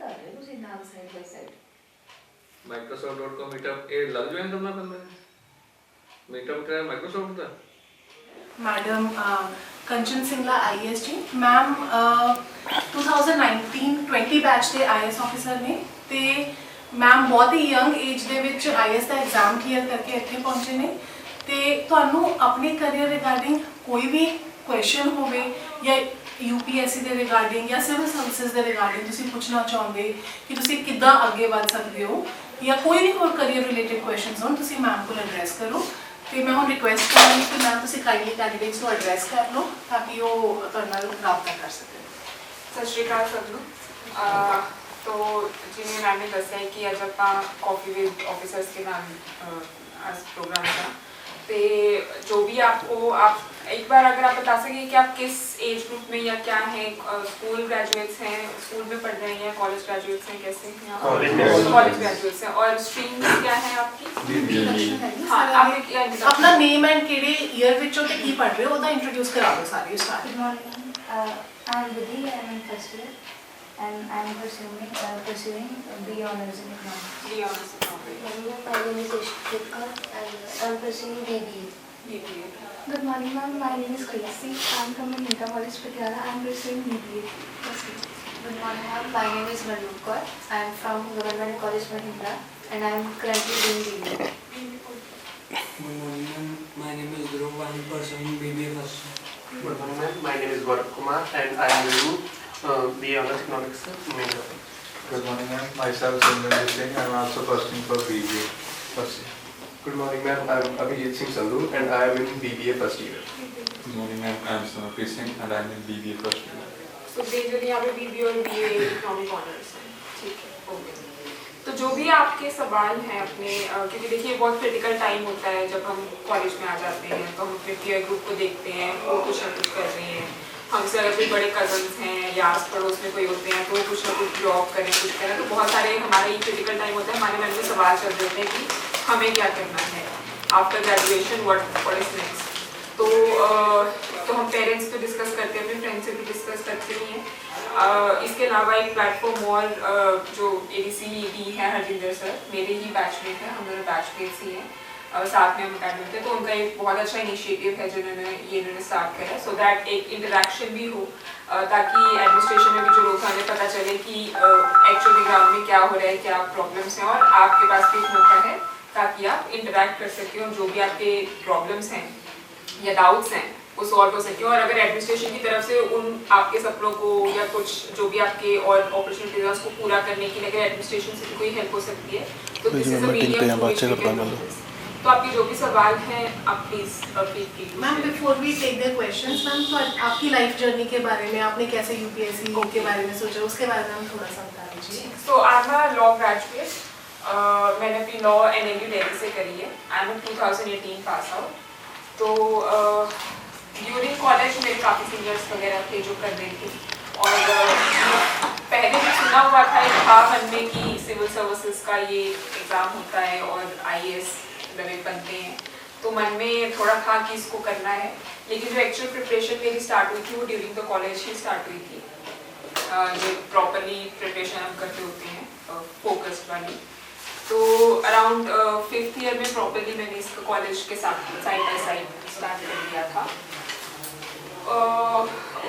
कर रहे हो ਤੁਸੀਂ ਨਾਲ side by side Microsoft.com meetup ये लग ज्वाइन करना पैंदा है मीटअप कराया Microsoft ਦਾ मैडम कंचन सिंगला IAS जी मैम 2019-20 बैच के IAS ऑफिसर ने ते मैम बहुत ही यंग एज ਦੇ ਵਿੱਚ IAS ਦਾ ਐਗਜ਼ਾਮ ਕਲੀਅਰ ਕਰਕੇ ਇੱਥੇ ਪਹੁੰਚੇ ਨੇ ਤੇ ਤੁਹਾਨੂੰ ਆਪਣੇ ਕੈਰੀਅਰ ਰਿਗਾਰਡਿੰਗ ਕੋਈ ਵੀ ਕੁਐਸਚਨ ਹੋਵੇ ਜਾਂ UPSC ਦੇ ਰਿਗਾਰਡਿੰਗ ਜਾਂ ਸਿਵਲ ਸਰਵਿਸਿਜ਼ ਦੇ ਰਿਗਾਰਡਿੰਗ ਤੁਸੀਂ ਪੁੱਛਣਾ ਚਾਹੁੰਦੇ ਕਿ ਤੁਸੀਂ ਕਿੱਦਾਂ ਅੱਗੇ ਵਧ ਸਕਦੇ ਹੋ ਜਾਂ ਕੋਈ ਵੀ ਹੋਰ ਕੈਰੀਅਰ ਰਿਲੇਟਡ ਕੁਐਸਚਨਸ ਹੋਣ ਤੁਸੀਂ ਮੈਮ ਕੋਲ ਐਡਰੈਸ ਕਰੋ ਤੇ ਮੈਂ ਹੁਣ ਰਿਕੁਐਸਟ ਕਰਾਂਗੀ ਕਿ ਮੈਮ ਤੁਸੀਂ ਕਾਈਂਡਲੀ ਕੈਂਡੀਡੇਟਸ ਨੂੰ ਐਡਰੈਸ ਕਰ ਲਓ ਤਾਂ ਕਿ ਉਹ ਤੁਹਾਡੇ ਨਾਲ ਰਾਬਤਾ ਕਰ ਸਕਣ। ਸਤਿ ਸ਼੍ਰੀ ਅਕਾਲ ਸਭ ਨੂੰ। तो जिन्हें मैम ने दसा है कि अज आप कॉफी विद ऑफिसर्स के नाम आज प्रोग्राम का तो जो भी आपको आप एक बार अगर आप बता सकें कि आप किस एज ग्रुप में या क्या हैं, स्कूल ग्रेजुएट्स हैं, स्कूल में पढ़ रहे हैं या कॉलेज ग्रेजुएट्स हैं, कैसे कॉलेज ग्रेजुएट्स हैं और स्ट्रीम क्या है आपकी? हाँ, अपना नेम एंड केड़े ईयर विचों ते की पढ़ रहे हो ओदा इंट्रोड्यूस करा दो सारे start. Good morning, I am Vidhi, I am in first year and I am pursuing BA Honours in Economics. BA Honours in Economics. My name is Ishtika and I am pursuing BBA. Good morning ma'am, my name is Krisi. I am from Inter College Patiala. I am pursuing BBA. Good morning ma'am, my name is Manoj Kaur. I am from Government College Mahindra and I am currently doing BBA. Good morning ma'am, my name is Dhruv. I am pursuing BBA first year. Good morning ma'am, my name is Gaurav Kumar and I am doing BA Honours Economics Mahindra. Good morning ma'am, myself Sundarjit Singh. I am also pursuing for BBA first year. Good morning ma'am, I am Abhijit Singh Sandhu and I am in BBA first year. Good morning ma'am, I am Sonapri Singh and I am in BBA first year. So basically यहाँ पे BBA और BA Economic Honours हैं, ठीक है, okay. तो जो भी आपके सवाल हैं अपने, क्योंकि देखिए बहुत क्रिटिकल टाइम होता है जब हम कॉलेज में आ जाते हैं तो हम अपने पीयर ग्रुप को देखते हैं, वो कुछ ना कुछ कर रहे हैं, हमसे अगर कोई बड़े कजन्स हैं या आस पड़ोस में कोई होते हैं तो वो कुछ ना कुछ जॉब करें, कुछ करें, तो बहुत सारे हमारा ये क्रिटिकल टाइम होता है, हमारे मन में सवाल चल रहे होते हैं कि हमें क्या करना है after graduation, what is next. तो हम पेरेंट्स पे डिस्कस करते हैं, अपने फ्रेंड्स से भी डिस्कस करते ही हैं। इसके अलावा एक प्लेटफॉर्म और जो ADCD है हरजिंदर सर, मेरे ही बैचमेट हैं, हम दोनों बैचमेट्स ही हैं, साथ में हम अटेंड होते हैं, तो उनका एक बहुत अच्छा इनिशिएटिव है जिन्होंने स्टार्ट करा, सो दैट एक इंटरेक्शन भी हो ताकि एडमिनिस्ट्रेशन में भी जो लोग हमें पता चले कि एक्चुअली ग्राउंड में क्या हो रहा है, क्या प्रॉब्लम्स हैं, और आपके पास भी एक मौका है ताकि आप इंटरेक्ट कर सकें और जो भी आपके प्रॉब्लम्स हैं या डाउट्स हैं वो सॉल्व हो सके। और अगर एडमिनिस्ट्रेशन की तरफ से उन आपके सपनों को या कुछ जो भी आपके और अपॉर्चुनिटीज हैं उसको पूरा करने के लिए अगर एडमिनिस्ट्रेशन से कोई हेल्प हो सकती है तो दिस इज अ मीडियम। तो आपके जो भी सवाल हैं आप प्लीज रिपीट कीजिए। Ma'am before we take the questions, ma'am तो आपकी लाइफ जर्नी के बारे में आपने कैसे UPSC के बारे में सोचा उसके बारे में हम थोड़ा सा बता दीजिए। So I am a law graduate, मैंने अपनी लॉ NLU दिल्ली से करी है, आई एम 2018 पास आउट। तो ड्यूरिंग कॉलेज मेरे काफ़ी सीनियर्स वगैरह थे जो कर रहे थे और पहले भी सुना हुआ था, एक था मन में कि सिविल सर्विसेज का ये एग्ज़ाम होता है और IAS लेवल बनते हैं, तो मन में थोड़ा था कि इसको करना है, लेकिन जो एक्चुअल प्रिपरेशन मेरी स्टार्ट हुई थी वो during the college he start हुई थी, जो प्रॉपरली प्रिपरेशन हम करते होते हैं फोकस्ड वाली। तो अराउंड 5th ईयर में प्रॉपरली मैंने इसका कॉलेज के साथ साइड बाय साइड स्टार्ट कर दिया था।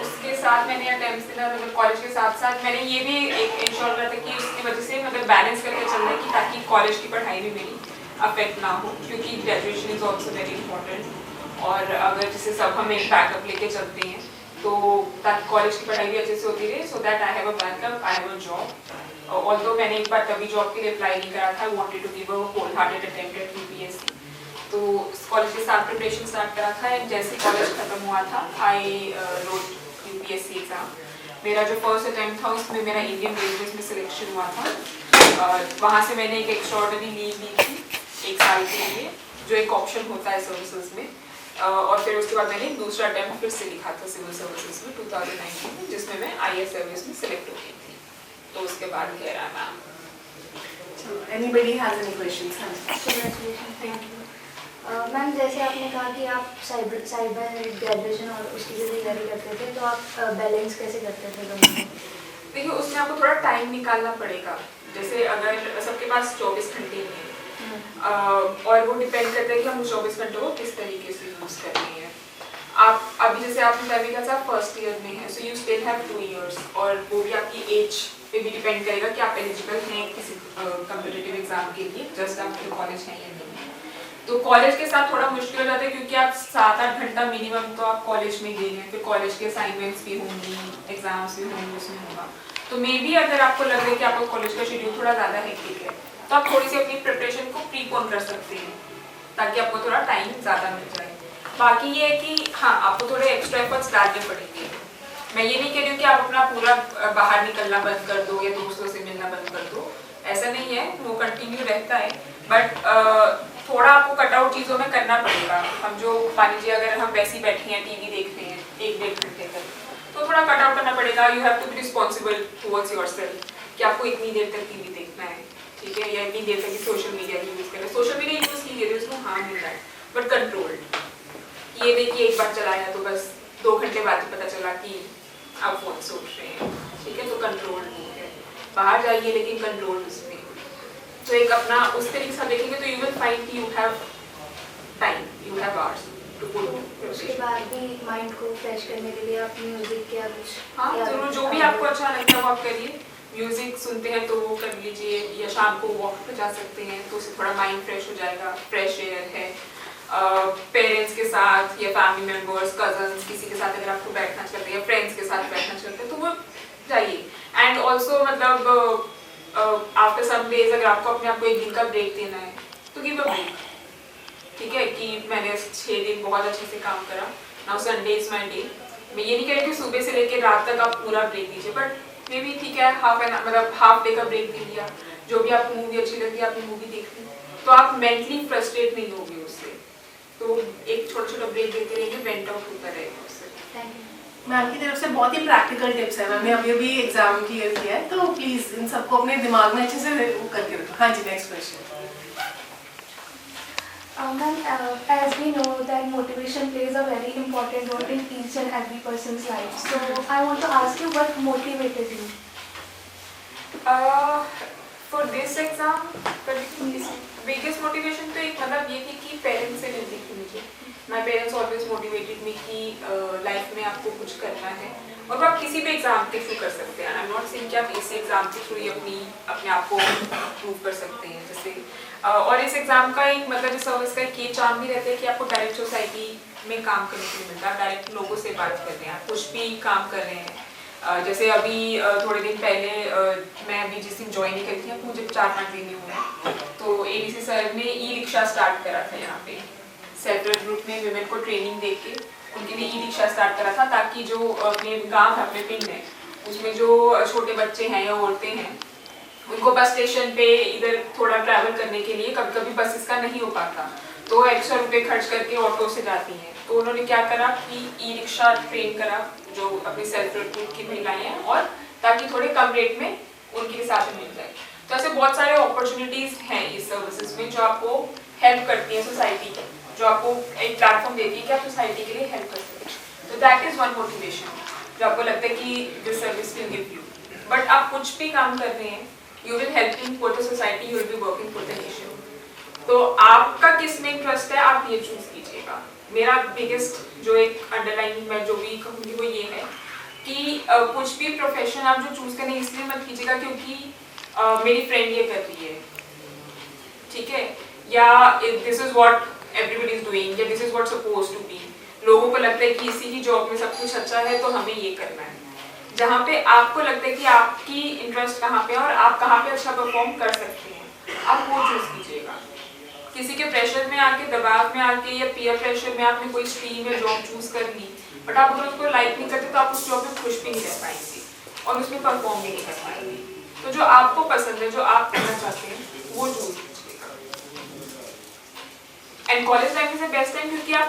उसके साथ मैंने अटेम्प्ट्स दिया, मतलब कॉलेज के साथ साथ मैंने ये भी एक इंश्योर करा था कि उसकी वजह से मतलब बैलेंस करके चलना है कि ताकि कॉलेज की पढ़ाई भी मेरी अफेक्ट ना हो, क्योंकि graduation is also very important. और अगर जैसे सब हम एक बैकअप लेके चलते हैं तो ताकि कॉलेज की पढ़ाई भी अच्छे से होती रहे, so that I have a backup, I have a job. Although मैंने एक बार तभी जॉब के लिए अप्लाई नहीं करा था, wanted to give a whole hearted attempt at UPSC, तो कॉलेज के साथ प्रिपरेशन स्टार्ट करा था एंड जैसे कॉलेज खत्म हुआ था आई रोट UPSC एग्ज़ाम। मेरा जो फर्स्ट अटैम्प्ट था उसमें मेरा इंडियन रेलवेज में सिलेक्शन हुआ था। वहाँ से मैंने एक एक्स्ट्राऑर्डिनरी लीव ली थी 1 साल के लिए, जो एक ऑप्शन होता है सर्विसेज में, और फिर उसके बाद मैंने दूसरा अटैम्प्ट फिर से लिखा था सिविल सर्विसेज में 2019 में, जिसमें मैं IAS सर्विस में सिलेक्ट हो गई थी, तो उसके बाद कह रहा ma'am. Anybody has any questions? Congratulations, thank you. Ma'am जैसे आपने कहा कि आप साइड बाय ग्रेजुएशन और उसकी जो तैयारी करते थे, तो आप बैलेंस कैसे करते थे दोनों? देखिए उसमें आपको थोड़ा टाइम निकालना पड़ेगा। जैसे अगर सबके पास 24 घंटे नहीं है और वो डिपेंड करता है कि हम 24 घंटे को किस तरीके से यूज़ कर रहे हैं। आप अभी जैसे आपने अभी कहा था फर्स्ट ईयर में है, so you still have 2 years, और वो भी आपकी एज पे भी डिपेंड करेगा कि आप एलिजिबल हैं किसी कम्पिटिटिव एग्जाम के लिए, जस्ट आपके कॉलेज हैं या नहीं। तो कॉलेज के साथ थोड़ा मुश्किल हो जाता है क्योंकि आप 7-8 घंटा मिनिमम तो आप कॉलेज में गए हैं, फिर कॉलेज के असाइनमेंट्स भी होंगी, एग्जाम्स भी होंगे, उसमें होगा। तो मे बी अगर आपको लग रहा है कि आपका कॉलेज का शेड्यूल थोड़ा ज़्यादा हेक्टिक है तो आप थोड़ी सी अपनी प्रिपरेशन को प्रीपोन कर सकते हैं ताकि आपको थोड़ा टाइम ज़्यादा मिल जाए। बाकी ये है कि हाँ, आपको थोड़े एक्स्ट्रा एफर्ट्स डालने पड़ेंगे। मैं ये नहीं कह रही हूँ कि आप अपना पूरा बाहर निकलना बंद कर दो या दोस्तों से मिलना बंद कर दो, ऐसा नहीं है, वो कंटिन्यू रहता है, बट थोड़ा आपको कट आउट चीज़ों में करना पड़ेगा। हम जो मान लीजिए अगर हम वैसे ही बैठे हैं टीवी देख रहे हैं 1-1.5 घंटे तक, तो थोड़ा कट आउट करना पड़ेगा। You have to be responsible towards yourself कि आपको इतनी देर तक टीवी देखना है, ठीक है, या इतनी देर तक सोशल मीडिया यूज़ करना है। सोशल मीडिया यूज़ कीजिए, उसको हार्म नहीं है, बट कंट्रोल्ड। ये नहीं कि एक बार चलाया तो बस 2 घंटे बाद पता चला कि आप फोन से उठ रहे हैं, ठीक है, तो कंट्रोल नहीं है। बाहर जाइए लेकिन कंट्रोल उसमें। तो एक अपना उस तरीके से देखेंगे तो यू विल फाइंड कि you have time, you have hours to put. उसके बाद भी माइंड को फ्रेश करने के लिए आप म्यूजिक या कुछ, हाँ जरूर, जो भी आपको अच्छा लगता है वो आप करिए। म्यूजिक सुनते हैं तो वो कर लीजिए, या शाम को वॉक पे जा सकते हैं तो उससे थोड़ा माइंड फ्रेश हो जाएगा, फ्रेश एयर है। पेरेंट्स के साथ या फैमिली मेम्बर्स, कजन्स, किसी के साथ अगर आपको बैठना चाहते हैं या फ्रेंड्स के साथ बैठना चाहते हैं तो वो जाइए। एंड ऑल्सो मतलब आफ्टर सम डेज अगर आपको अपने आप को एक दिन का ब्रेक देना है तो गिव अ ब्रेक, ठीक है, कि मैंने 6 दिन बहुत अच्छे से काम करा, now Sunday is my day. मैं ये नहीं कह रही कि सुबह से लेकर रात तक आप पूरा ब्रेक दीजिए, बट मे बी ठीक है हाफ डे का ब्रेक दे दिया। जो भी आपको मूवी अच्छी लगती है आपने मूवी देख ली, तो आप मेंटली फ्रस्ट्रेट नहीं होगे उससे, तो एक छोटा ब्रेक देते रहेंगे, वेंट आउट होता रहेगा उससे। मैम की तरफ से बहुत ही प्रैक्टिकल टिप्स है। मैम ने अभी एग्जाम क्लियर किया है तो प्लीज इन सबको अपने दिमाग में अच्छे से करके रखो। हाँ जी, next question. Ma'am, as we know that motivation plays a very important role in each and every person's life. So I want to ask you, what motivated you? For this exam, biggest motivation तो एक मतलब ये थी कि parents से मिलती थी मुझे। My parents always motivated me कि लाइफ में आपको कुछ करना है, और वो आप किसी भी एग्जाम के थ्रू कर सकते हैं। आई एम नॉट सेइंग कि आप इस एग्जाम के थ्रू ही अपने आप को प्रूव कर सकते हैं। जैसे और इस एग्जाम का एक मतलब इस सर्विस का एक ये चार्म भी रहता है कि आपको डायरेक्ट सोसाइटी में काम करने के लिए मिलता है, डायरेक्ट लोगों से बात कर रहे हैं, आप कुछ भी काम कर रहे हैं। जैसे अभी थोड़े दिन पहले मैं अभी जिस दिन ज्वाइन ही करी थी, मुझे 4-5 दिन हुए हैं, तो ABC सर ने ई-रिक्शा स्टार्ट करा था यहाँ पे। सेल्फ हेल्प ग्रुप में विमेन को ट्रेनिंग दे के उनके लिए ई-रिक्शा स्टार्ट करा था, ताकि जो अपने गाँव है, अपने पिंड है, उसमें जो छोटे बच्चे हैं या औरतें हैं, उनको बस स्टेशन पे इधर थोड़ा ट्रैवल करने के लिए कभी कभी बसेस का नहीं हो पाता, तो एक्स्ट्रा रुपए खर्च करके ऑटो से जाती हैं। तो उन्होंने क्या करा कि ई-रिक्शा ट्रेन करा जो अपनी सेल्फ हेल्प ग्रुप की महिलाएं हैं, और ताकि थोड़े कम रेट में उनके लिए साथ मिल जाए। तो ऐसे बहुत सारे अपॉर्चुनिटीज हैं इस सर्विसेज में जो आपको हेल्प करती है सोसाइटी की, जो आपको एक प्लेटफॉर्म देती है कि आप सोसाइटी के लिए हेल्प कर सकें। तो दैट इज वन मोटिवेशन जो आपको लगता है कि this service will give you. But आप कुछ भी काम कर रहे हैं, you will helping for the society, you will be working for the nation. तो आपका किस में इंटरेस्ट है आप ये चूज कीजिएगा। मेरा बिगेस्ट जो एक अंडरलाइन मैं जो भी कहूँगी वो ये है कि कुछ भी प्रोफेशन आप जो चूज करें इसलिए मत कीजिएगा क्योंकि मेरी फ्रेंड ये कर रही है, ठीक है, या this is what everybody is doing, या this is what suppose to be. लोगों को लगता है कि इसी की जॉब में सब कुछ अच्छा है तो हमें ये करना है। जहाँ पे आपको लगता है कि आपकी इंटरेस्ट कहाँ पे है और आप कहाँ पे अच्छा परफॉर्म कर सकते हैं, आप वो चूज कीजिएगा। किसी के प्रेशर में आके, दबाव में आके या पीयर प्रेशर में आपने कोई स्ट्रीम या जॉब चूज कर ली, बट आप अगर उसको लाइक नहीं करते तो आप उस जॉब में खुश भी नहीं रह पाएंगे और उसमें परफॉर्म भी नहीं कर पाएंगे। तो जो आपको पसंद है, जो आप करना चाहते हैं, वो चूज कीजिएगा। And college life is the best time, क्योंकि आप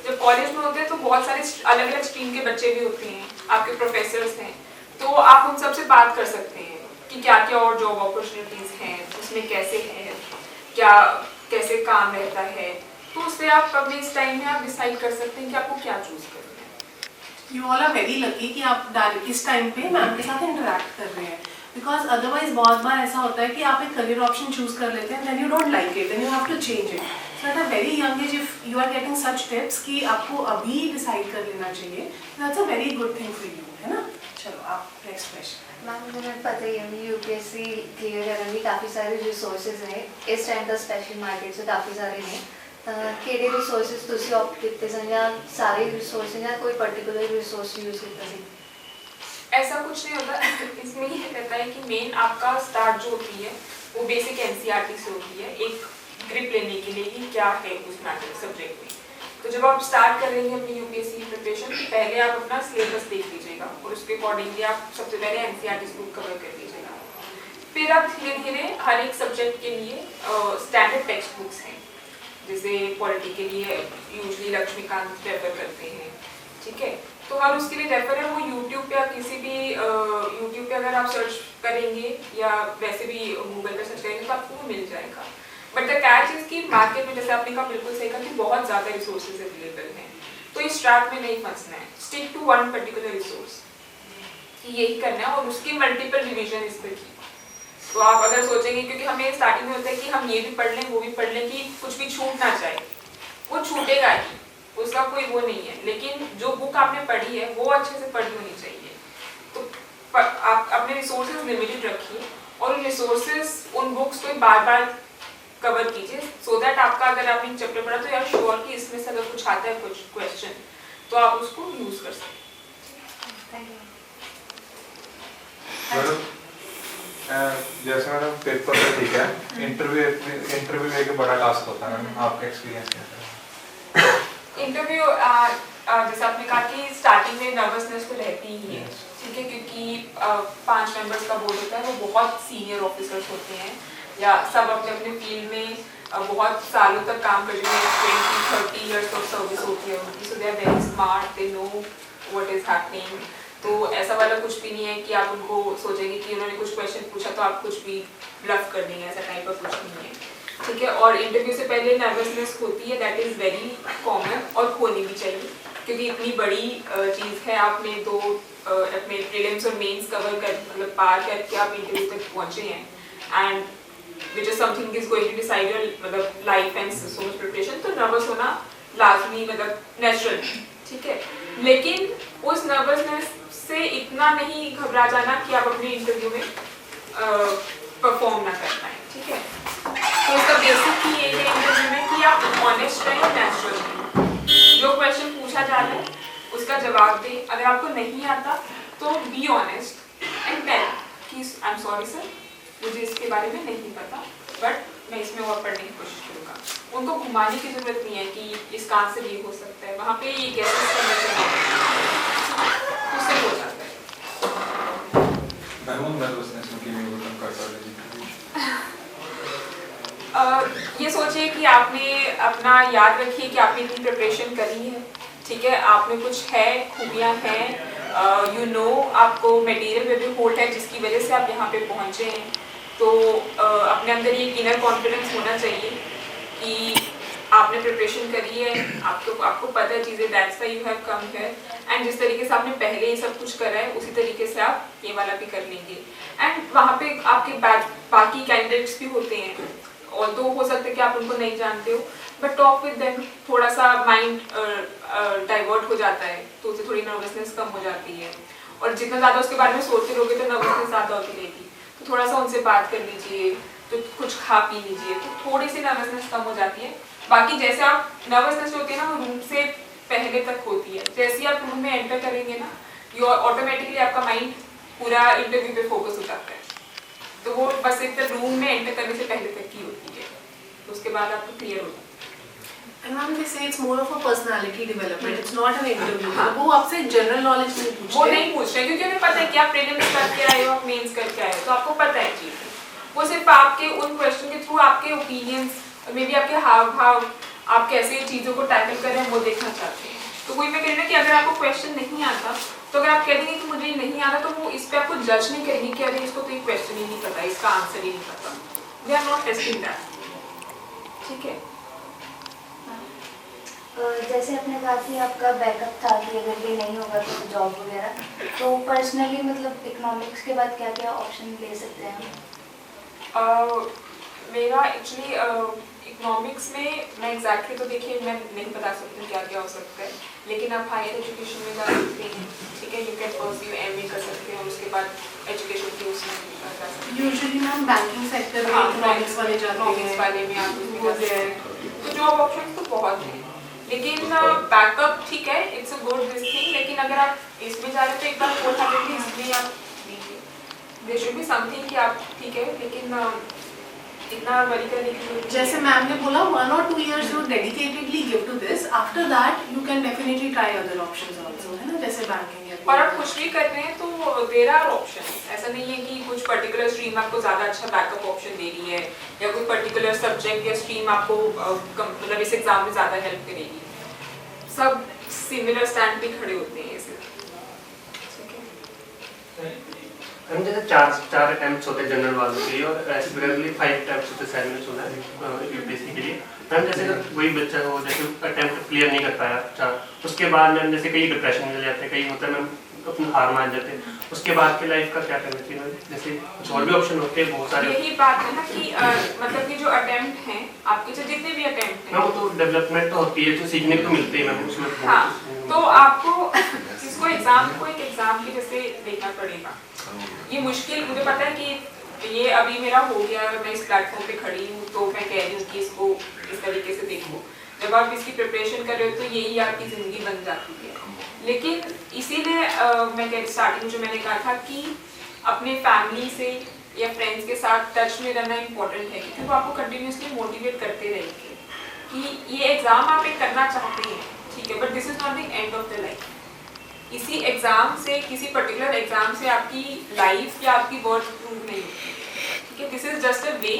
जब कॉलेज में होते हैं तो बहुत सारे अलग अलग स्ट्रीम के बच्चे भी होते हैं, आपके प्रोफेसर्स हैं, तो आप उन सबसे बात कर सकते हैं कि क्या क्या और जॉब अपॉर्चुनिटीज हैं, उसमें कैसे है, क्या कैसे काम रहता है। तो उससे आप अपने इस टाइम में आप डिसाइड कर सकते हैं कि आपको क्या चूज करना है। You all are very lucky कि आप डायरेक्ट इस टाइम पे मैम के साथ इंटरेक्ट कर रहे हैं। बिकॉज अदरवाइज बहुत बार ऐसा होता है कि आप एक करियर ऑप्शन चूज कर लेते हैं, then you don't like it, then you have to change it. So at a very young age if you are getting such tips कि आपको अभी डिसाइड कर लेना चाहिए, that's a very good thing for you, है ना. चलो आप नेक्स्ट क्वेश्चन. मैम मुझे पता ही है यूपीएससी क्लियर करने की काफ़ी सारे रिसोर्सेज हैं इस टाइम का स्पेशल मार्केट से काफ़ी सारे हैं. ਕਿਹੜੇ ਰਿਸੋਰਸਿਸ ਤੁਸੀਂ ਆਪਟ ਕੀਤੇ ਸਨ ਜਾਂ ਸਾਰੇ ਰਿਸੋਰਸਿਸ ਜਾਂ ਕੋਈ पर्टिकुलर रिसोर्स यूज करता है? ऐसा कुछ नहीं होता. इसमें ये रहता है कि मेन आपका स्टार्ट जो होती है वो बेसिक एनसीईआरटी से होती है, एक ग्रिप लेने के लिए कि क्या है उस मैटर सब्जेक्ट में. तो जब आप स्टार्ट करेंगे अपनी यूपीएससी की प्रिपरेशन, तो पहले आप अपना सिलेबस देख लीजिएगा और उसके अकॉर्डिंगली आप सबसे पहले एनसीईआरटी बुक कवर कर लीजिएगा. फिर आप धीरे धीरे हर एक सब्जेक्ट के लिए स्टैंडर्ड टेक्स्ट बुक्स हैं. जैसे पॉलिटी के लिए यूजली लक्ष्मीकांत रेफर करते हैं, ठीक है. तो हर उसके लिए रेफर है, वो यूट्यूब पे आप किसी भी यूट्यूब पे अगर आप सर्च करेंगे या वैसे भी गूगल पे सर्च करेंगे तो आपको वो मिल जाएगा. बट द कैच इज कि मार्केट में जैसे आपने कहा बिल्कुल सही कहा कि बहुत ज़्यादा रिसोर्सेज अवेलेबल हैं. तो इस ट्रैप में नहीं फंसना है. Stick to one particular resource, यही करना है और उसकी मल्टीपल रिविजन इस पर की. तो आप अगर सोचेंगे, क्योंकि हमें स्टार्टिंग में होता है कि हम ये भी पढ़ लें वो भी पढ़ लें कि कुछ भी छूट ना जाए, वो छूटेगा ही, उसका कोई वो नहीं है. लेकिन जो बुक आपने पढ़ी है वो अच्छे से पढ़ी होनी चाहिए. तो आप अपने रिसोर्सेज लिमिटेड रखिए और उन रिसोर्सेज उन बुक्स को बार बार कवर कीजिए, सो दैट आपका अगर आपने एक चैप्टर पढ़ा तो यार श्योर कि इसमें से अगर कुछ आता है कुछ क्वेश्चन तो आप उसको यूज कर सकते हैं. जैसे मैडम पेपर पे ठीक है, इंटरव्यू एक बड़ा टास्क होता है, मैम आपका एक्सपीरियंस कैसा है? इंटरव्यू जैसे आपने कहा कि स्टार्टिंग में नर्वसनेस तो रहती ही है, ठीक है, क्योंकि 5 मेंबर्स का बोर्ड होता है, वो बहुत सीनियर ऑफिसर्स होते हैं या सब अपने अपने फील्ड में बहुत सालों तक काम कर रहे हैं, 20-30 ईयर्स ऑफ सर्विस होती है उनकी. So they are very smart, they know what is happening. तो ऐसा वाला कुछ भी नहीं है कि आप उनको सोचेंगे कि उन्होंने कुछ क्वेश्चन पूछा तो आप कुछ भी ब्लफ कर देंगे, ऐसा टाइप का कुछ नहीं है, ठीक है. और इंटरव्यू से पहले नर्वसनेस होती है, दैट इज़ वेरी कॉमन और होनी भी चाहिए, क्योंकि इतनी बड़ी चीज़ है. आपने दो अपने प्रीलिम्स और मेंस कवर कर मतलब पार करके आप इंटरव्यू तक पहुँचे हैं, and which is something is going to decide your मतलब life and so much preparation. तो नर्वस होना लाजमी मतलब नेचुरल, ठीक है. लेकिन उस नर्वसनेस से इतना नहीं घबरा जाना कि आप अपने इंटरव्यू में परफॉर्म ना कर पाएँ, ठीक है. तो इसका बेसिक ही ये है इंटरव्यू में कि आप ऑनेस्ट रहें, नेचुरल रहें. जो क्वेश्चन पूछा जा रहा है उसका जवाब दें. अगर आपको नहीं आता तो बी ऑनेस्ट एंड टेल कि आई एम सॉरी सर, मुझे इसके बारे में नहीं पता, बट मैं इसमें और पढ़ने की कोशिश करूँगा. उनको घुमाने की जरूरत नहीं है कि इसका आंसर ये हो सकता है, वहाँ पे ये गैसेस करने से हो जाता है. ये सोचिए कि आपने अपना याद रखिए कि आपने इतनी प्रिपरेशन करी है, ठीक है. आपने कुछ है खूबियाँ हैं, यू नो आपको मटेरियल में भी होल्ड है जिसकी वजह से आप यहाँ पे पहुँचे हैं. तो अपने अंदर ये इनर कॉन्फिडेंस होना चाहिए कि आपने प्रिपरेशन करी है, आपको पता है चीज़ें, that's why you have come here. And जिस तरीके से आपने पहले ये सब कुछ करा है उसी तरीके से आप ये वाला भी कर लेंगे. एंड वहाँ पे आपके बाकी कैंडिडेट्स भी होते हैं, और तो हो सकता है कि आप उनको नहीं जानते हो, बट टॉक विद देम. थोड़ा सा माइंड डाइवर्ट हो जाता है तो उससे थोड़ी नर्वसनेस कम हो जाती है. और जितना ज़्यादा उसके बारे में सोचते रहोगे तो नर्वसनेस ज़्यादा होती रहेगी. तो थोड़ा सा उनसे बात कर लीजिए, तो कुछ खा पी लीजिए, तो थोड़ी सी नर्वसनेस कम हो जाती है. बाकी जैसे आप नर्वसनेस होती है ना वो रूम से पहले तक होती है, जैसे ही आप रूम में एंटर करेंगे ना ये ऑटोमेटिकली आपका माइंड पूरा इंटरव्यू पे फोकस हो जाता है. तो वो बस एक रूम में एंटर करने से पहले तक की होती है, तो उसके बाद आपको क्लियर हो जाता है. And ma'am, they say it's more of a personality development. It's not an interview. वो आपसे जनरल नॉलेज नहीं पूछते. वो नहीं पूछ रहे क्योंकि उन्हें पता है कि आप प्रीलिम्स करके आए हो, आप मेंस करके आए हो, तो आपको पता है चीज़. वो सिर्फ आपके उन क्वेश्चन के थ्रू आपके ओपिनियंस और मे बी आपके हाव भाव, आप कैसे चीज़ों को टैकल कर रहे हैं वो देखना चाहते हैं. तो वही मैं कह रही हूँ कि अगर आपको क्वेश्चन नहीं आता तो अगर आप कह देंगे कि मुझे नहीं आता तो वो इस पर आपको जज नहीं करेंगे कि अरे इसको तो ये क्वेश्चन ही नहीं पता, इसका आंसर ही नहीं पता. They are not testing that, ठीक है. जैसे आपने कहा कि आपका बैकअप था कि अगर ये नहीं होगा तो जॉब वगैरह, तो पर्सनली मतलब इकोनॉमिक्स के बाद क्या क्या ऑप्शन ले सकते हैं हम? मेरा एक्चुअली इकोनॉमिक्स में मैं एग्जैक्टली तो देखिए मैं नहीं बता सकती हूँ क्या क्या हो सकता है, लेकिन आप हायर एजुकेशन में जा सकते हैं, ठीक है, यू कैन परस्यू एमए कर सकते हैं और उसके बाद एजुकेशन की उसमें जा सकते हैं। यूजुअली मैम बैंकिंग सेक्टर में इकोनॉमिक्स वाले जाते हैं, इकोनॉमिक्स वाले में आप उसमें जा सकते हैं, तो जॉब ऑप्शन तो बहुत हैं, लेकिन बैकअप ठीक है, it's a good this thing, लेकिन अगर आप इसमें जा रहे हैं तो एक बार 400 इसमें आप दीजिए, देयर शुड बी समथिंग कि आप ठीक है, लेकिन इतना वरी करने की जरूरत जैसे मैम ने बोला 1 or 2 years you dedicatedly give to this, after that you can definitely try other options also, है ना, जैसे बैंकिंग या और आप कुछ भी कर रहे हैं तो देयर आर ऑप्शन, ऐसा नहीं है कि कुछ पर्टिकुलर स्ट्रीम आपको ज़्यादा अच्छा बैकअप ऑप्शन दे रही है या कोई पर्टिकुलर सब्जेक्ट या स्ट्रीम आपको मतलब इस एग्जाम में ज़्यादा हेल्प करेगी, सब सिमिलर स्टैंड पे खड़े होते हैं ऐसे। हम जैसे चार अटेम्प्ट्स होते हैं जनरल वालों के लिए और रेगुलरली 5 अटेम्प्ट्स होते हैं, 7 में सुना है यूपीएससी के लिए। मैम जैसे अगर वही बच्चा हो जैसे अटेम्प्ट क्लियर नहीं कर पाया, अच्छा उसके बाद मैम जैसे कई डिप्रेशन में जाते हैं, कई होता है मैम अपनी हार मान जाते हैं, उसके बाद के लाइफ का क्या करना चाहिए मैम? जैसे कुछ और भी ऑप्शन होते हैं बहुत सारे। यही बात है ना कि मतलब कि जो अटेम्प्ट हैं आपके, जो जितने भी अटेम्प्ट हैं मैम तो डेवलपमेंट तो होती है, जो सीखने को मिलते हैं मैम उसमें। हाँ, तो आपको इसको एग्जाम को एक एग्जाम की जैसे देखना पड़ेगा। ये मुश्किल मुझे पता है कि ये अभी मेरा हो गया, मैं इस प्लेटफॉर्म पे खड़ी हूँ तो मैं कह रही हूँ कि इसको इस तरीके से देखो, जब आप इसकी प्रिपरेशन कर रहे हो तो यही आपकी ज़िंदगी बन जाती है। लेकिन इसीलिए मैं स्टार्टिंग में जो मैंने कहा था कि अपने फैमिली से या फ्रेंड्स के साथ टच में रहना इम्पोर्टेंट है, क्योंकि वो आपको कंटिन्यूसली मोटिवेट करते रहेंगे कि ये एग्ज़ाम आप एक करना चाहते हैं, ठीक है, but this is not the end of the life. इसी एग्ज़ाम से, किसी पर्टिकुलर एग्ज़ाम से आपकी लाइफ या आपकी वर्थ प्रूव नहीं होती, ठीक है, दिस इज़ जस्ट अ वे।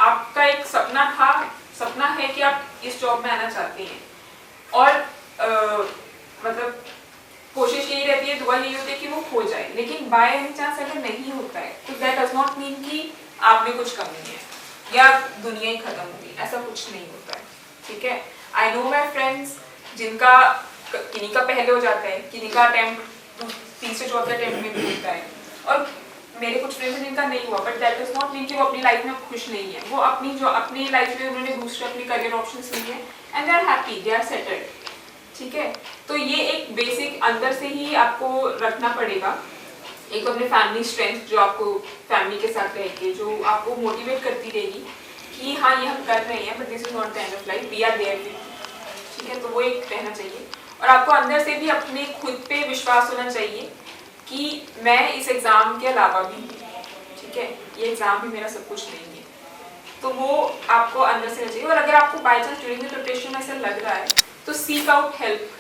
आपका एक सपना है कि आप इस जॉब में आना चाहते हैं और मतलब कोशिश यही रहती है, दुआ यही होती है कि वो हो जाए, लेकिन बाय एनी चांस अगर नहीं होता है तो दैट डज नॉट मीन कि आप में कुछ कमी है या दुनिया ही खत्म होगी, ऐसा कुछ नहीं होता है, ठीक है। आई नो माई फ्रेंड्स जिनका किन्हीं का पहले हो जाता है, किन्हीं का अटेम्प्ट तीसरे चौथे अटेम्प्ट में भी होता है, और मेरे कुछ फ्रेंड्स हैं जिनका नहीं हुआ, but that does not mean कि वो अपनी लाइफ में खुश नहीं है। वो अपनी लाइफ में उन्होंने दूसरे अपने करियर ऑप्शंस लिए हैं and they are happy, they are settled, ठीक है। तो ये एक बेसिक अंदर से ही आपको रखना पड़ेगा, एक तो अपने फैमिली स्ट्रेंथ जो आपको फैमिली के साथ रहेगी, जो आपको मोटिवेट करती रहेगी कि हाँ ये हम कर रहे हैं but this is not the end of life, we are there with, ठीक है। तो वो एक रहना चाहिए और आपको अंदर से भी अपने खुद पे विश्वास होना चाहिए कि मैं इस एग्ज़ाम के अलावा भी, ठीक है, ये एग्ज़ाम भी मेरा सब कुछ नहीं है, तो वो आपको अंदर से रहना चाहिए। और अगर आपको by chance during the preparation ऐसा लग रहा है तो सीक आउट हेल्प,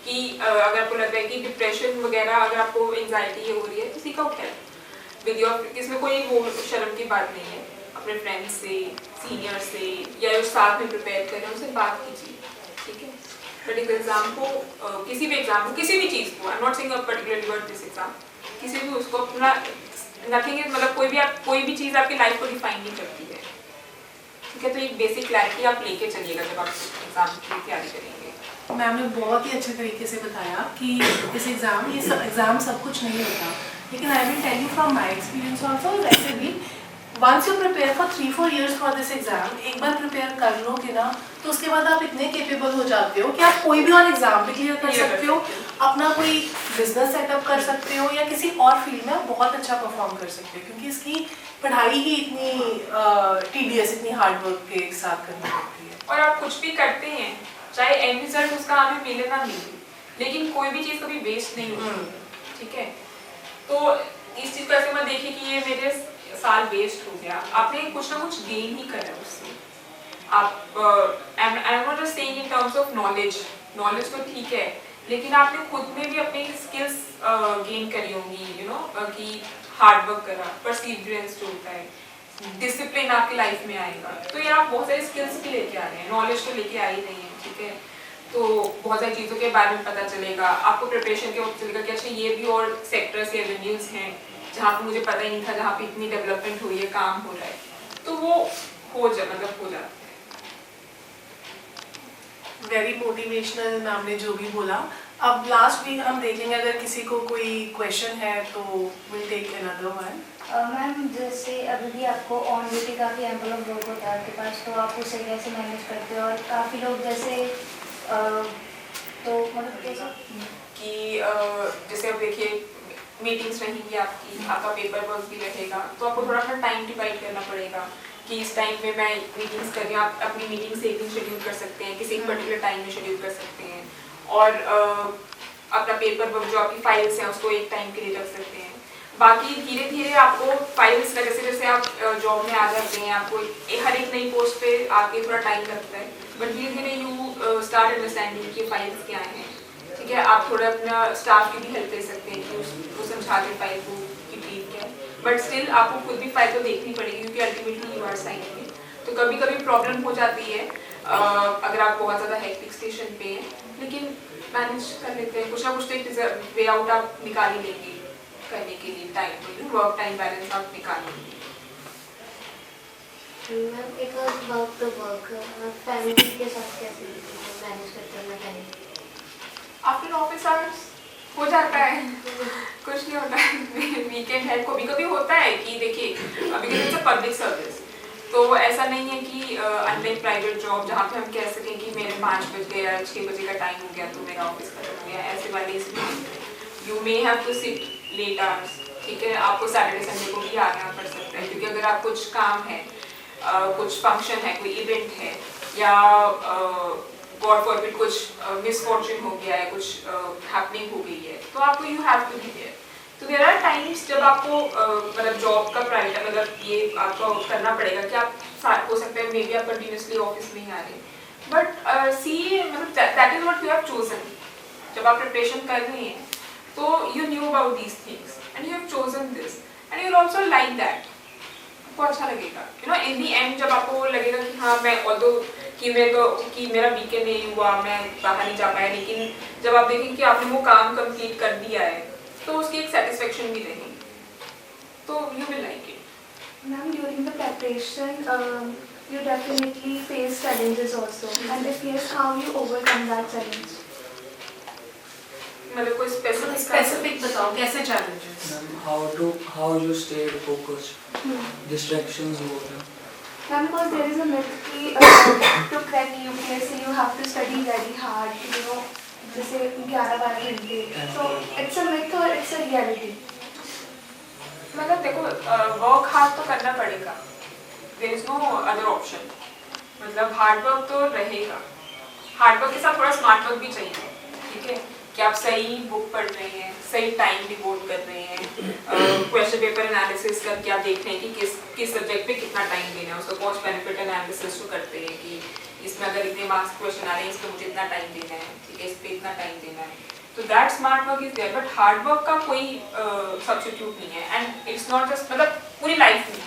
कि अगर आपको लग रहा है कि डिप्रेशन वगैरह, अगर आपको एंजाइटी ये हो रही है तो seek out help with your, इसमें कोई वो शर्म की बात नहीं है, अपने फ्रेंड्स से, सीनियर से या जो साथ में प्रिपेयर कर रहे हैं उनसे बात कीजिए, ठीक है। बट एक एग्जाम को किसी भी एग्जाम को, किसी भी चीज़ को, I am not saying a particularly word this exam, किसी भी उसको अपना नथिंग इज, मतलब कोई भी चीज़ आपकी लाइफ को डिफाइन नहीं करती है, ठीक है। तो एक बेसिक क्लैरिटी आप लेके चलिएगा जब आप एग्जाम की तैयारी करेंगे। मैम ने बहुत ही अच्छे तरीके से बताया कि इस एग्ज़ाम सब कुछ नहीं होता, लेकिन I will tell you from my experience also, वैसे भी once you prepare for 3-4 years for this exam, एक बार प्रिपेयर कर लोगे ना तो उसके बाद आप इतने केपेबल हो जाते हो कि आप कोई भी और एग्ज़ाम भी क्लियर कर सकते हो, अपना कोई बिजनेस सेटअप कर सकते हो या किसी और फील्ड में आप बहुत अच्छा परफॉर्म कर सकते हो, क्योंकि इसकी पढ़ाई ही इतनी टीडियस, इतनी हार्डवर्क के साथ करनी पड़ती है। और आप कुछ भी करते हैं, चाहे एंड रिजल्ट उसका हमें मिले ना मिले, लेकिन कोई भी चीज़ कभी वेस्ट नहीं होती, ठीक है। तो इस चीज़ को ऐसे मत देखिए कि ये मेरे साल वेस्ट हो गया, आपने कुछ ना कुछ गेन ही करा उससे। आप I am not just saying in terms of knowledge तो ठीक है, लेकिन आपने खुद में भी अपनी स्किल्स गेन करी होंगी, यू नो, कि हार्ड वर्क करा, परसिवरेंस जो होता है, डिसिप्लिन आपकी लाइफ में आएगा। तो ये आप बहुत सारी स्किल्स भी लेके आ रहे हैं, नॉलेज तो लेके आ ही नहीं है, ठीक है। तो बहुत सारी चीज़ों के बारे में पता चलेगा आपको, प्रिपरेशन के वक्त चलेगा कि अच्छा ये भी और सेक्टर्स या एवेन्यूज़ हैं जहाँ पे मुझे पता ही नहीं था, जहाँ पे इतनी डेवलपमेंट हुई है, काम हो रहा है, तो वो हो जाता है। वेरी मोटिवेशनल मैम ने जो भी बोला। अब लास्ट वीक हम देखेंगे, अगर किसी को कोई क्वेश्चन है तो will take another one. Ma'am जैसे अभी भी आपको ऑन ड्यूटी काफ़ी एम्पल ऑफ वर्क होता है आपके पास, तो आप उसे कैसे मैनेज करते हो? और काफ़ी लोग जैसे तो मतलब कैसे कि जैसे अब देखिए मीटिंग्स रहेंगी आपकी, आपका पेपर वर्क भी रहेगा, तो आपको थोड़ा सा टाइम डिवाइड करना पड़ेगा कि इस टाइम में मैं मीटिंग्स कर रही हूँ। आप अपनी मीटिंग्स एक दिन शेड्यूल कर सकते हैं, किसी एक पर्टिकुलर टाइम में शेड्यूल कर सकते हैं, और अपना पेपर वर्क जो आपकी फाइल्स हैं उसको एक टाइम के लिए रख सकते हैं। बाकी धीरे धीरे आपको फाइल्स का जैसे जैसे आप जॉब में आ जाते हैं, आपको हर एक नई पोस्ट पे आके थोड़ा टाइम लगता है, बट धीरे धीरे यू स्टार्ट अंडरस्टैंडिंग कि फाइल्स क्या हैं, ठीक है। आप थोड़ा अपना स्टाफ की भी हेल्प ले सकते हैं कि उसको समझा दें फाइल को कि ठीक है, बट स्टिल आपको खुद भी फाइल तो देखनी पड़ेगी क्योंकि ultimately you are signing it. तो कभी कभी प्रॉब्लम हो जाती है अगर आप बहुत ज़्यादा हेक्टिक स्टेशन पे हैं, लेकिन मैनेज कर लेते हैं, कुछ ना कुछ तो एक वे आउट आप निकाल ही लेंगे करने के लिए, टाइम वर्क टाइम बैलेंस आप निकाल लेंगे। मैम एक और वर्क फैमिली के साथ कैसे मैनेज करते हैं टाइम? आफ्टर ऑफिस आवर्स हो जाता है, कुछ नहीं होता है। वीकेंड है, कभी कभी होता है कि देखिए अभी इट्स अ पब्लिक सर्विस, तो ऐसा नहीं है कि अनलाइक प्राइवेट जॉब जहाँ पे हम कह सकें कि मेरे 5 बजे या 6 बजे का टाइम हो गया तो मेरा ऑफिस खत्म हो गया, ऐसे वाले इसमें you may have to sit late hours, ठीक है। आपको सैटरडे संडे को भी आना पड़ सकता है क्योंकि अगर आप कुछ काम है, कुछ फंक्शन है, कोई इवेंट है, या गॉड फॉरबिड कुछ मिसफॉर्चून हो गया है, कुछ हैपनिंग हो गई है, तो आपको you have to be there. तो देयर आर टाइम्स जब आपको मतलब जॉब का प्राइवेट मतलब ये आपको करना पड़ेगा कि आप हो सकता है मे बी आप कंटिन्यूसली ऑफिस में ही आ रहे हैं, बट सी मतलब that is what you have chosen. जब आप प्रिपरेशन कर रहे हैं तो you knew about these things and you have chosen this and you will also like that, आपको अच्छा लगेगा, you know. In the and जब आपको लगेगा कि हाँ मैं ऑल्दो कि मेरा वीकेंड नहीं हुआ, मैं बाहर नहीं जा पाया, लेकिन जब आप देखें कि आपने वो काम कंप्लीट कर दिया है तो उसकी एक सेटिस्फेक्शन भी रहेगी, तो you will like it. Ma'am, during the preparation, you definitely face challenges also, and if yes, how you overcome that challenge? मतलब कोई स्पेसिफिक बताओ कैसे challenges? How you stayed focused? Distractions हो गए। Ma'am, because there is a myth कि to crack UPSC you have to study very hard, you know, जैसे 11-12 घंटे, so it's a myth or it's a reality? मतलब देखो work hard तो करना पड़ेगा, there is no other option. मतलब hard work तो रहेगा, हार्ड वर्क के साथ थोड़ा स्मार्ट वर्क भी चाहिए, ठीक है, कि आप सही बुक पढ़ रहे हैं, सही टाइम डिवोट कर रहे हैं, क्वेश्चन पेपर एनालिसिस करके आप देख रहे हैं कि किस सब्जेक्ट पे कितना टाइम देना है, उसका कॉस्ट बेनिफिट एनालिसिस जो करते हैं कि इसमें अगर इतने मार्क्स क्वेश्चन आ रहे हैं इस पर मुझे इतना टाइम देना है, ठीक है, इस पर इतना टाइम देना है, तो that smart work is there. But hard work का कोई सब्स्टिट्यूट नहीं है, एंड इट्स नॉट जस्ट मतलब पूरी लाइफ में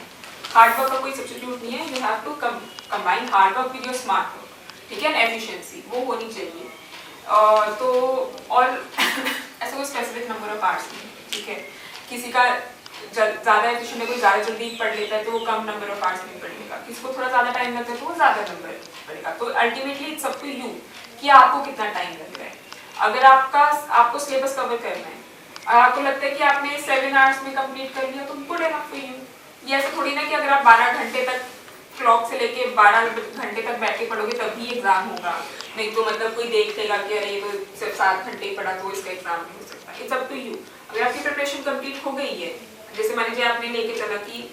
हार्ड वर्क का कोई सब्स्टिट्यूट नहीं है। You have to combine hard work with your smart work, ठीक है, एंड एफिशिएंसी वो होनी चाहिए। तो और ऐसा कोई स्पेसिफिक नंबर ऑफ आवर्स नहीं, ठीक है, किसी का ज़्यादा एफिशिएंट है, कोई ज़्यादा जल्दी पढ़ लेता है तो वो कम नंबर ऑफ आवर्स में पढ़ लेगा, किसी को थोड़ा ज़्यादा टाइम लगता है तो वो ज़्यादा नंबर पढ़ेगा। तो ultimately it's up to you कि आपको कितना टाइम लग रहा है। अगर आपको सिलेबस कवर करना है और आपको लगता है कि आपने 7 आवर्स में कंप्लीट कर लिया तो गुड एनफ फॉर यू। ये ऐसा थोड़ी ना कि अगर आप 12 घंटे तक क्लॉक से लेके 12 घंटे तक बैठ के पढ़ोगे तभी एग्जाम होगा, नहीं तो मतलब कोई देख लेगा कि अरे ये तो सिर्फ 7 घंटे ही पढ़ा तो इसका एग्जाम नहीं हो सकता। It's up to you. अगर आपकी प्रिपरेशन कंप्लीट हो गई है, जैसे मान लीजिए आपने लेके चला कि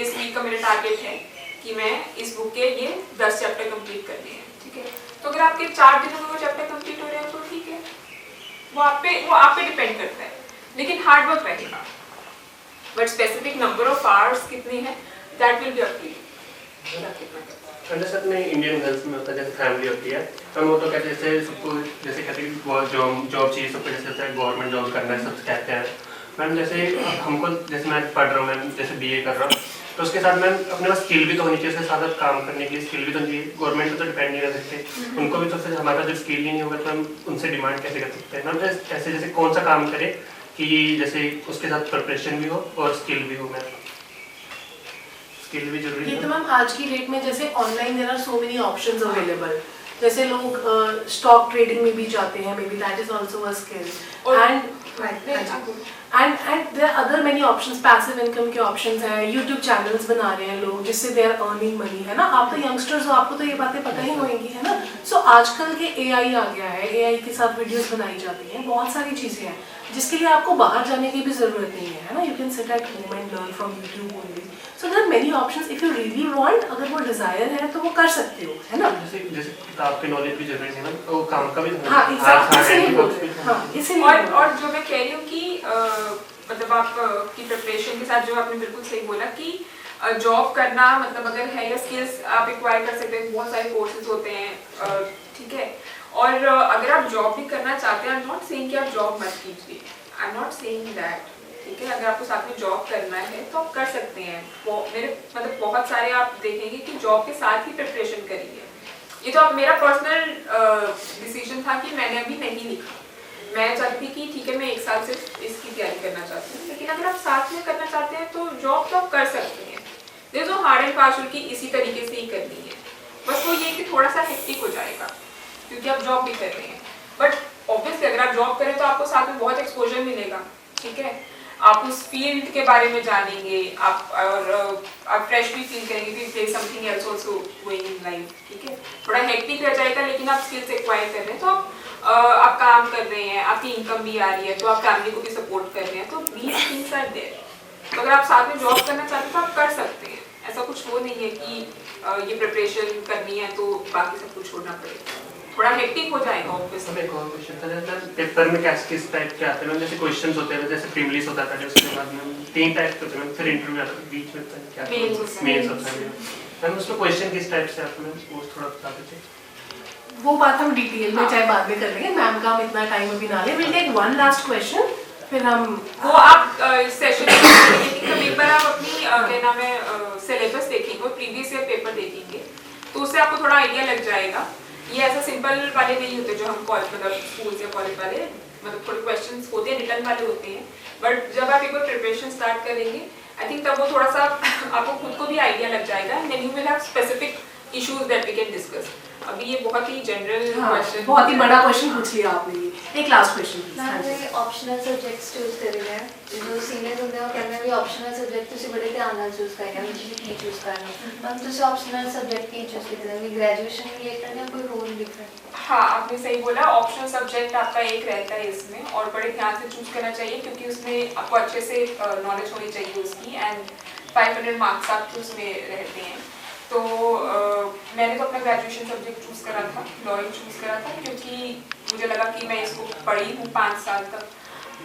इस वीक का मेरा टारगेट है कि मैं इस बुक के ये 10 चैप्टर कंप्लीट करने हैं, ठीक है, तो अगर आपके 4 दिनों में वो चैप्टर कंप्लीट हो रहे हैं तो ठीक है, वो आप पे डिपेंड करता है, लेकिन हार्ड वर्क रहेगा। But specific number of hours कितने हैं that will be up to you. Under में इंडियन गर्ल्स में होता है जैसे फैमिली होती है, हम वो तो कहते हैं जैसे सबको जैसे कहते हैं वो जॉब चाहिए सबको, जैसे होता है गवर्नमेंट जॉब करना है सब कहते हैं। मैम जैसे हमको जैसे मैं पढ़ रहा हूँ, मैं जैसे BA कर रहा हूँ, तो उसके साथ मैम अपने पास स्किल भी तो होनी चाहिए, उसके साथ काम करने के लिए स्किल भी तो चाहिए। गवर्नमेंट पे तो डिपेंड नहीं रह सकते, उनको भी तो फिर हमारा जो स्किल ही नहीं होगा तो हम उनसे डिमांड कैसे कर सकते हैं। मैम ऐसे जैसे कौन सा काम करें कि जैसे उसके साथ प्रिपरेशन भी हो और स्किल भी हो। मैम स्किल भी जरूरी है। ये तो मैम आज की डेट में जैसे online there are so many options available, जैसे लोग स्टॉक ट्रेडिंग में भी जाते हैं, may be that is also a skill. And there are other many options. Passive income के ऑप्शंस हैं, यूट्यूब चैनल्स बना रहे हैं लोग जिससे दे आर अर्निंग मनी, है ना. आप तो यंगस्टर्स हो, आपको तो ये बातें पता ही होंगी, है ना. सो आजकल के AI आ गया है, AI के साथ वीडियोस बनाई जाती हैं, बहुत सारी चीज़ें हैं जिसके लिए आपको बाहर जाने की भी ज़रूरत नहीं है ना. You can sit at home and learn from YouTube only. So there are many options. If you really want, अगर वो डिज़ायर है तो वो कर सकते हो, है ना. जैसे किताब की नॉलेज भी जरूरी है ना, वो काम का भी. हाँ एग्जैक्टली. हाँ इसीलिए. और जो मैं कह रही हूँ कि मतलब आप की प्रिपरेशन के साथ जो आपने बिल्कुल सही बोला कि जॉब करना मतलब अगर है या स्किल्स आप एक्वायर कर सकते हैं, बहुत सारे कोर्सेज होते हैं, ठीक है. और अगर आप जॉब भी करना चाहते हैं, आई एम नॉट सेइंग कि आप जॉब मत कीजिए, I am not saying that, ठीक है. अगर आपको साथ में जॉब करना है तो आप कर सकते हैं. मेरे मतलब बहुत सारे आप देखेंगे कि जॉब के साथ ही प्रिपरेशन करी है. ये तो अब मेरा पर्सनल डिसीजन था कि मैंने अभी नहीं लिखा. मैं चाहती थी कि ठीक है मैं 1 साल से इसकी तैयारी करना चाहती हूँ, लेकिन अगर आप साथ में करना चाहते हैं तो जॉब तो आप कर सकते हैं. There is no hard and fast rule कि इसी तरीके से ही करनी है. बस वो ये कि थोड़ा सा हेक्टिक हो जाएगा क्योंकि आप जॉब भी कर रहे हैं. बट ऑब्वियसली अगर आप जॉब करें तो आपको साथ में बहुत एक्सपोजर मिलेगा, ठीक है. आप उस फील्ड के बारे में जानेंगे, आप फ्रेश भी फील करेंगे कि there is something else also going in life, ठीक है. थोड़ा हेक्टिक रह जाएगा लेकिन आप स्किल्स एक्वायर कर रहे हैं तो आप काम कर रहे हैं, आपकी इनकम भी आ रही है, तो आप फैमिली को भी सपोर्ट कर रहे हैं, तो दीज थिंग्स आर देयर. तो अगर आप साथ में जॉब करना चाहते हैं तो आप कर सकते हैं. ऐसा कुछ वो नहीं है कि ये प्रिपरेशन करनी है तो बाकी सब कुछ छोड़ना पड़ेगा. थोड़ा हेक्टिक हो जाएगा ऑब्वियसली. एक और क्वेश्चन था, जैसे पेपर में किस टाइप के आते हैं, जैसे क्वेश्चंस होते हैं, जैसे प्रीलिम्स होता था, उसके बाद में 3 टाइप के होते हैं, फिर इंटरव्यू आता है, बीच में क्या मेंस होता है. मैम उसमें क्वेश्चन किस टाइप से आते हैं वो थोड़ा बता देते. वो बात हम डिटेल में चाहे बाद में कर लेंगे. मैम का हम इतना टाइम अभी ना ले. Will take one last question, फिर हम वो आप सेशन एक बार आप अपनी क्या नाम है सिलेबस देखेंगे और प्रीवियस ईयर पेपर देखेंगे तो उससे आपको थोड़ा आइडिया लग जाएगा. ये ऐसा सिंपल वाले नहीं होते जो हम कॉलेज मतलब स्कूल या कॉलेज वाले, मतलब थोड़े क्वेश्चंस होते हैं, रिटर्न वाले होते हैं. बट जब आप एक बार प्रिपरेशन स्टार्ट करेंगे आई थिंक तब वो थोड़ा सा आपको खुद को भी आइडिया लग जाएगा. And then you will have specific issues that we can discuss. अभी ये बहुत ही जनरल क्वेश्चन, बहुत ही बड़ा क्वेश्चन पूछ लिया आपने. एक लास्ट क्वेश्चन. मैं ऑप्शनल सब्जेक्ट्स चूज कर रहे हैं जो सीनियर ਹੁੰਦੇ ਆ ਕਹਿੰਦੇ ਵੀ ਆਪਸ਼ਨਲ ਸਬਜੈਕਟ ਤੁਸੀਂ ਬੜੇ ਧਿਆਨ ਨਾਲ ਚੂਜ਼ ਕਰਨਾ ਵੀ ਤੁਸੀਂ ਕੀ ਚੂਜ਼ ਕਰਨਾ. ਮੈਮ ਤੁਸੀਂ ਆਪਸ਼ਨਲ ਸਬਜੈਕਟ ਕੀ ਚੂਜ਼ ਕੀਤੇ ਨੇ, ਵੀ ग्रेजुएशन रिलेटेड या कोई रोल डिफरेंट? हाँ आपने सही बोला. ऑप्शनल सब्जेक्ट आपका एक रहता है इसमें और बड़े ध्यान से चूज करना चाहिए क्योंकि उसमें आपको अच्छे से नॉलेज होनी चाहिए उसकी. एंड 500 मार्क्स आपके उसमें रहते हैं. तो मैंने तो अपना ग्रेजुएशन सब्जेक्ट चूज़ करा था, लॉ चूज़ करा था क्योंकि मुझे लगा कि मैं इसको पढ़ी हूँ 5 साल तक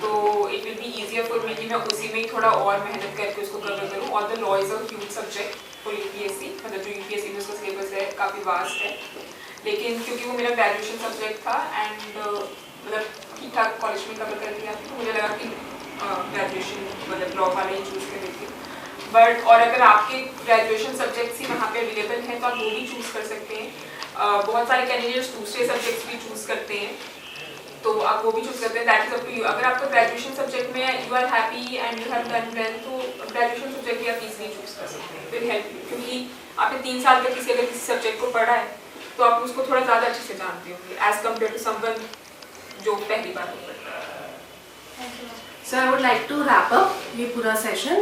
तो it will be easier for me कि मैं उसी में थोड़ा और मेहनत करके उसको कवर करूँ. और the law is a huge subject for UPSC, मतलब जो UPSC में उसका सिलेबस है काफ़ी वास्ट है. लेकिन क्योंकि वो मेरा ग्रेजुएशन सब्जेक्ट था एंड मतलब ठीक ठाक कॉलेज में कवर कर लिया तो मुझे लगा कि ग्रेजुएशन मतलब लॉ वाले ही चूज़ कर लेती हूँ. बट और अगर आपके ग्रेजुएशन सब्जेक्ट्स ही वहाँ पे अवेलेबल हैं तो आप वो भी चूज़ कर सकते हैं. बहुत सारे कैंडिडेट्स दूसरे सब्जेक्ट्स भी चूज़ करते हैं तो आप वो भी चूज़ करते हैं. That is up to you. अगर आपका ग्रेजुएशन सब्जेक्ट में you are happy and you have done well तो ग्रेजुएशन सब्जेक्ट भी आप इजीली चूज़ कर सकते हैं. विल हेल्प यू क्योंकि आपने 3 साल तक अगर किसी सब्जेक्ट को पढ़ा है तो आप उसको थोड़ा ज़्यादा अच्छे से जानते होंगे एज कम्पेयर टू समवन जो पहली बार पढ़ता है. So I would like to wrap up ये पूरा session.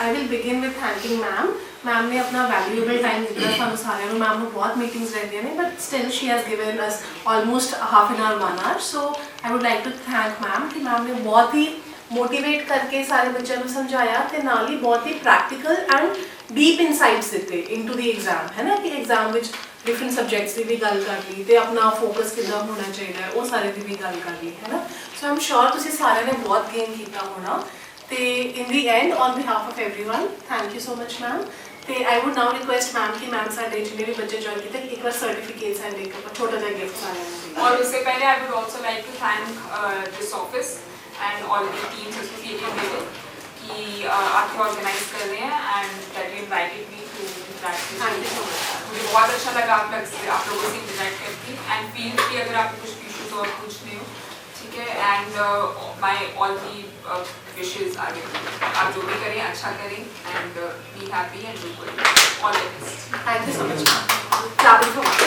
I will begin with thanking ma'am. Ma'am ने अपना वैल्यूएबल टाइम दिया था हम सारे को. मैम को बहुत मीटिंग्स रहती हैं but still she has given us almost half an hour 1 hour. So I would like to thank ma'am कि मैम ने बहुत ही मोटिवेट करके सारे बच्चों को समझाया ते नाल ही बहुत ही प्रैक्टिकल एंड डीप इनसाइट्स दिते इनटू द एग्जाम, है ना. कि एग्जाम विच डिफरेंट सब्जेक्ट्स की भी गल कर ली ते अपना फोकस कितना होना चाहिए वो सारे की भी गल कर ली, है ना. सो आई एम श्योर तुसी सारे ने बहुत गेन किया होना. ते in the end on behalf of everyone thank you so much ma'am. ते I would now request ma'am कि मैम साडे जिन्ने भी बच्चे ज्वाइन किए एक बार सर्टिफिकेट्स एंड एक छोटा सा गिफ्ट सारे ने. और उससे पहले I would also like to thank this office and all the teams associated with it कि आपके ऑर्गेनाइज कर रहे हैं and that you invited me to interact. Thank you so much. मुझे बहुत अच्छा लगा आप लोगों से इंटरेक्ट करके एंड फील कि अगर आपको कुछ इशूज और कुछ नहीं हो ठीक है. And my all the wishes are आप जो भी करें अच्छा करें and be happy and do good. All the best. Thank you so much. Clapping for Mark.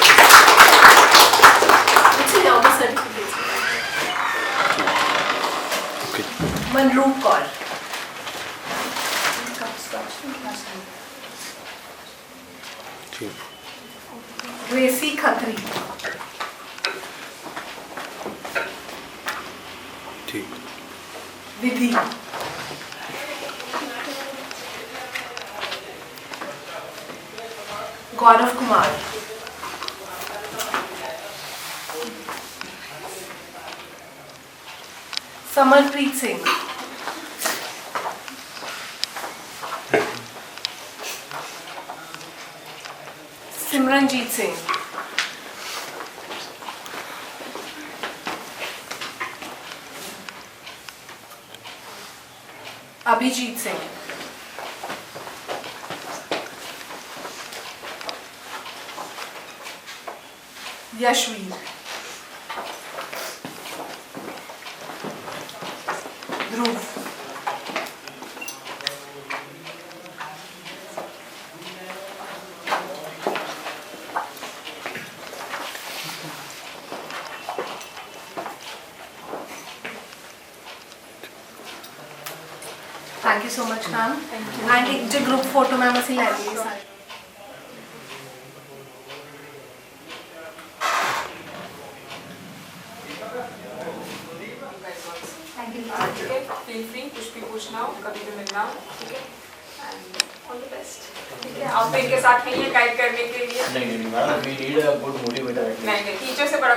अच्छे जाओ बस certificate Manroop Kaur Gracy Khatri Vidhi Gaurav Kumar Samarpreet Singh Simranjeet Singh Abhijeet Singh Yashveer Dhruv thank you so much ma'am and एक जो ग्रुप फोटो मैम ਅਸੀਂ ਲੈ ਲਈਏ ਸਾਰੇ ठीक है, feel free, कुछ भी पूछना हो, कभी भी मिलना हो, ठीक है, and all the best, ठीक है, आप तो इनके साथ नहीं है गाइड करने के लिए, नहीं madam we need a good motivator at least. नहीं टीचर से बड़ा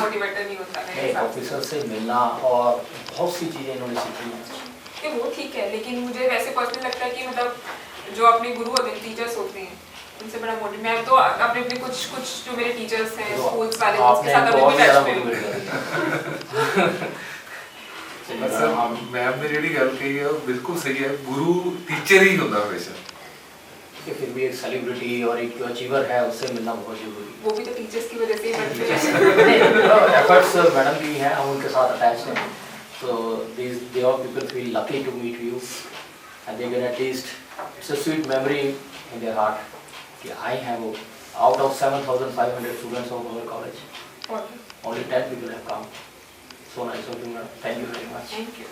मोटिवेटर नहीं होता मेरे हिसाब से। ऑफिसर से मिलना और बहुत सी चीजें इन्होंने सीखी कि वो ठीक है, लेकिन मुझे वैसे पर्सनली लगता है कि मतलब जो अपने गुरु होते हैं, टीचर्स होते हैं, उनसे बड़ा मोटिव मैं तो अपने कुछ जो मेरे टीचर्स हैं स्कूल्स वाले उनके साथ अभी भी टच में हूं। सर मैम ने ਜਿਹੜੀ ਗੱਲ ਕਹੀ ਹੈ ਉਹ ਬਿਲਕੁਲ ਸਹੀ ਹੈ ਗੁਰੂ ਟੀਚਰ ਹੀ ਹੁੰਦਾ ਹਮੇਸ਼ਾ कि फिर भी एक सेलिब्रिटी और एक जो अचीवर है उससे मिलना बहुत जरूरी है वो भी तो टीचर्स की वजह से ही बनते हैं एफर्ट्स मैडम की हैं हम उनके साथ अटैच हैं so they all people feel lucky to meet you and they can at least it's a sweet memory in their heart कि I have out of 7,500 students of our college only 10 people have come so nice of you thank you very much thank you